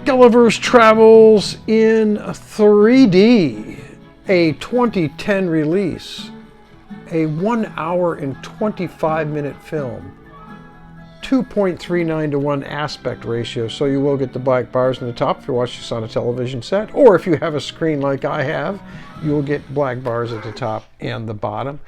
Gulliver's Travels in 3D, a 2010 release, a 1 hour and 25-minute film, 2.39 to 1 aspect ratio, so you will get the black bars in the top if you watch this on a television set, or if you have a screen like I have, you will get black bars at the top and the bottom.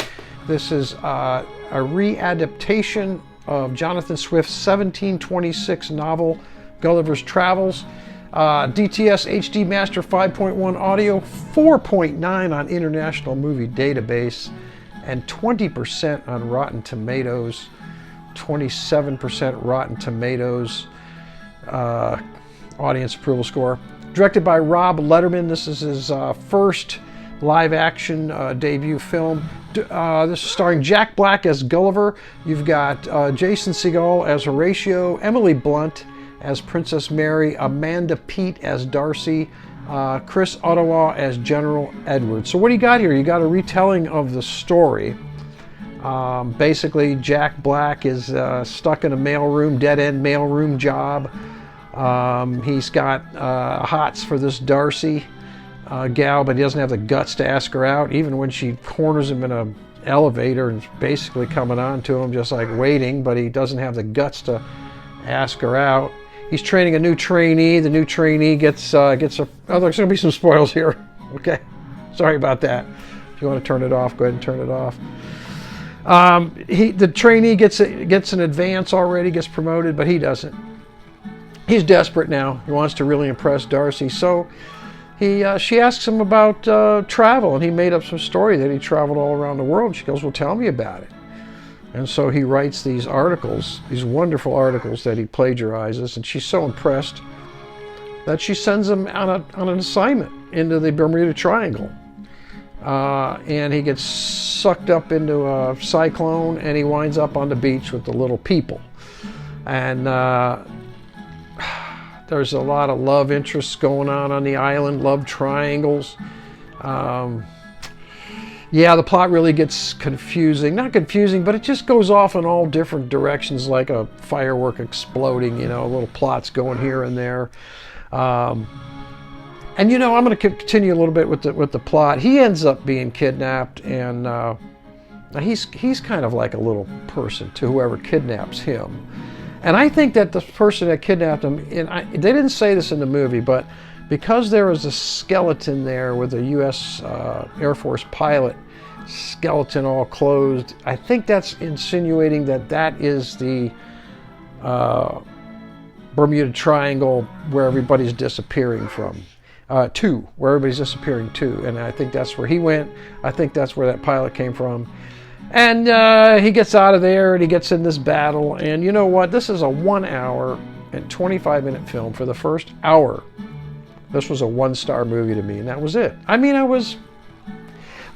This is a readaptation of Jonathan Swift's 1726 novel, Gulliver's Travels. DTS HD Master 5.1 audio, 4.9 on International Movie Database, and 20% on Rotten Tomatoes, 27% Rotten Tomatoes audience approval score. Directed by Rob Letterman. This is his first live-action debut film. This is starring Jack Black as Gulliver. You've got Jason Segel as Horatio, Emily Blunt as Princess Mary, Amanda Peet as Darcy, Chris Ottawa as General Edward. So what do you got here? You got a retelling of the story. Basically, Jack Black is stuck in a mailroom, dead-end mailroom job. He's got hots for this Darcy gal, but he doesn't have the guts to ask her out, even when she corners him in an elevator and is basically coming on to him, just like waiting, but he doesn't have the guts to ask her out. He's training a new trainee. The new trainee gets a... Oh, there's going to be some spoils here. Okay. Sorry about that. If you want to turn it off, go ahead and turn it off. The trainee gets an advance already, gets promoted, but he doesn't. He's desperate now. He wants to really impress Darcy, so she asks him about travel, and he made up some story that he traveled all around the world. She goes, well, tell me about it. And so he writes these articles, these wonderful articles that he plagiarizes, and she's so impressed that she sends him on an assignment into the Bermuda Triangle. And he gets sucked up into a cyclone, and he winds up on the beach with the little people. And there's a lot of love interests going on the island, love triangles. Yeah, the plot really gets confusing. Not confusing, but it just goes off in all different directions, like a firework exploding, little plots going here and there. And I'm going to continue a little bit with the plot. He ends up being kidnapped, and he's kind of like a little person to whoever kidnaps him. And I think that the person that kidnapped him, they didn't say this in the movie, but because there was a skeleton there with a U.S. Air Force pilot skeleton all closed, I think that's insinuating that is the Bermuda Triangle where everybody's disappearing from. Where everybody's disappearing to. And I think that's where he went. I think that's where that pilot came from. And he gets out of there and he gets in this battle. And you know what? This is a 1 hour and 25-minute film. For the first hour, this was a 1-star movie to me, and that was it. I mean,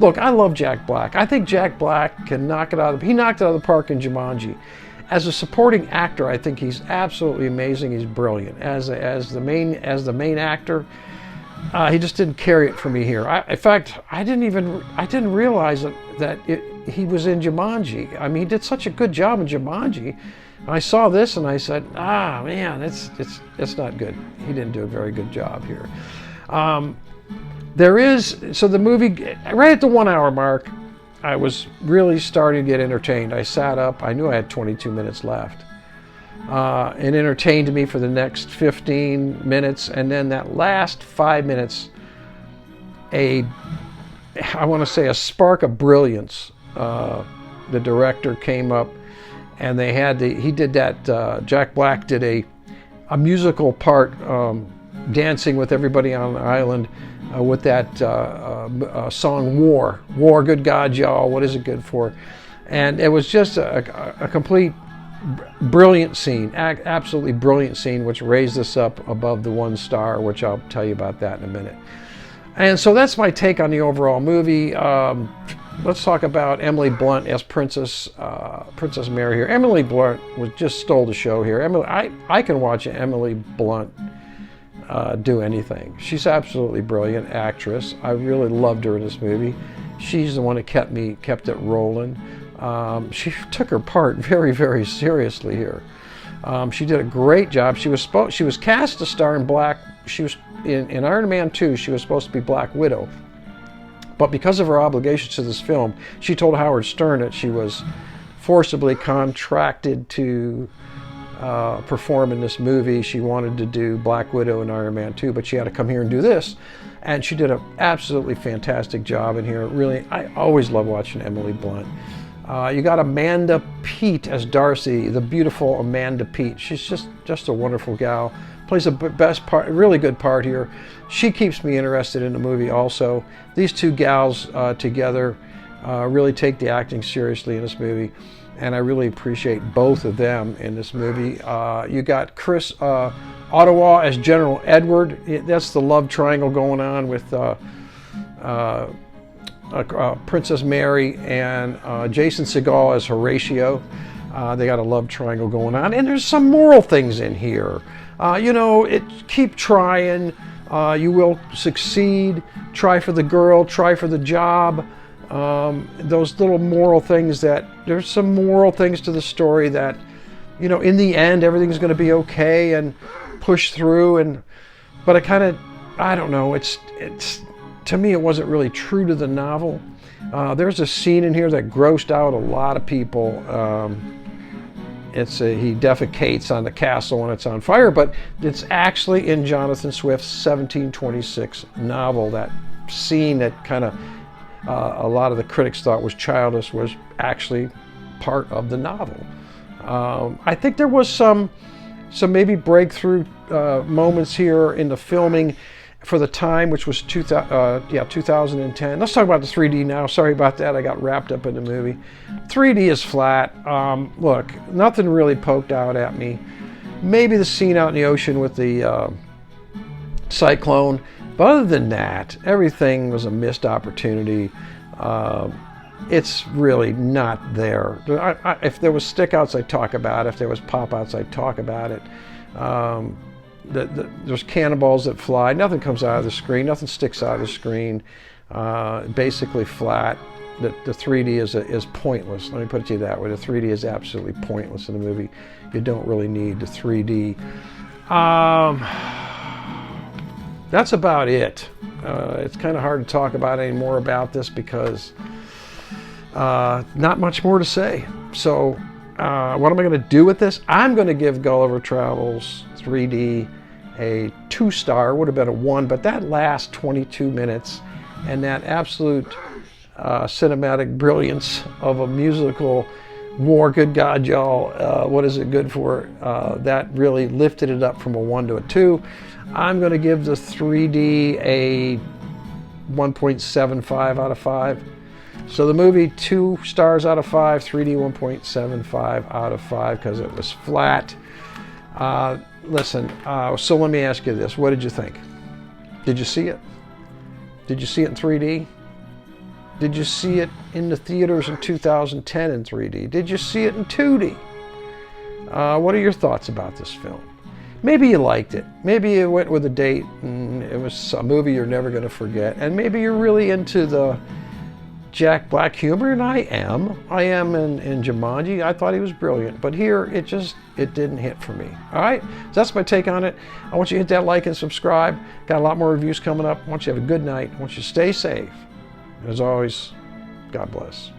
look, I love Jack Black. I think Jack Black can knock it out of... He knocked it out of the park in Jumanji. As a supporting actor, I think he's absolutely amazing. He's brilliant. As the main actor, he just didn't carry it for me here. In fact, I didn't realize that he was in Jumanji. I mean, he did such a good job in Jumanji. I saw this and I said, man, it's not good. He didn't do a very good job here. So the movie, right at the 1 hour mark, I was really starting to get entertained. I sat up, I knew I had 22 minutes left. It entertained me for the next 15 minutes, and then that last 5 minutes, I want to say a spark of brilliance. The director came up, and he did that, Jack Black did a musical part, dancing with everybody on the island with that song War, Good God, Y'all, What Is It Good For? And it was just a complete brilliant scene, absolutely brilliant scene, which raised this up above the 1 star, which I'll tell you about that in a minute. And so that's my take on the overall movie. Let's talk about Emily Blunt as Princess Mary here. Emily Blunt just stole the show here. I can watch Emily Blunt do anything. She's absolutely brilliant actress. I really loved her in this movie. She's the one that kept it rolling. She took her part very, very seriously here. She did a great job. She was cast to star in Black. She was in Iron Man 2. She was supposed to be Black Widow, but because of her obligations to this film, she told Howard Stern that she was forcibly contracted to perform in this movie. She wanted to do Black Widow and Iron Man 2, but she had to come here and do this. And she did an absolutely fantastic job in here. Really, I always love watching Emily Blunt. You got Amanda Peet as Darcy, the beautiful Amanda Peet. She's just a wonderful gal. Plays a best part, really good part here. She keeps me interested in the movie also. These two gals together really take the acting seriously in this movie, and I really appreciate both of them in this movie. You got Chris Ottawa as General Edward. That's the love triangle going on with Princess Mary and Jason Segel as Horatio. They got a love triangle going on, and there's some moral things in here. Keep trying. You will succeed. Try for the girl. Try for the job. Those little moral things there's some moral things to the story that, in the end, everything's going to be okay and push through. But I don't know. It's to me, it wasn't really true to the novel. There's a scene in here that grossed out a lot of people. He defecates on the castle when it's on fire, but it's actually in Jonathan Swift's 1726 novel. That scene that kind of a lot of the critics thought was childish was actually part of the novel. I think there was some maybe breakthrough moments here in the filming for the time, which was 2010. Let's talk about the 3D now. Sorry about that. I got wrapped up in the movie. 3D is flat. Look, nothing really poked out at me. Maybe the scene out in the ocean with the cyclone. But other than that, everything was a missed opportunity. It's really not there. If there was stick-outs, I'd talk about it. If there was pop-outs, I'd talk about it. There's cannonballs that fly. Nothing comes out of the screen. Nothing sticks out of the screen. Basically flat. The 3D is pointless. Let me put it to you that way. The 3D is absolutely pointless in the movie. You don't really need the 3D. That's about it. It's kind of hard to talk about any more about this because not much more to say. So what am I going to do with this? I'm going to give Gulliver Travels 3D a 2-star. Would have been a 1, but that last 22 minutes and that absolute cinematic brilliance of a musical war, good God, y'all, what is it good for? That really lifted it up from a 1 to a 2. I'm going to give the 3D a 1.75 out of 5. So the movie, 2 stars out of 5, 3D 1.75 out of 5 because it was flat. Listen, so let me ask you this. What did you think? Did you see it? Did you see it in 3D? Did you see it in the theaters in 2010 in 3D? Did you see it in 2D? What are your thoughts about this film? Maybe you liked it. Maybe you went with a date and it was a movie you're never going to forget. And maybe you're really into the Jack Black humor, and I am in Jumanji. I thought he was brilliant, but here it didn't hit for me. All right, so that's my take on it. I want you to hit that like and subscribe. Got a lot more reviews coming up. I want you to have a good night. I want you to stay safe. And as always, God bless.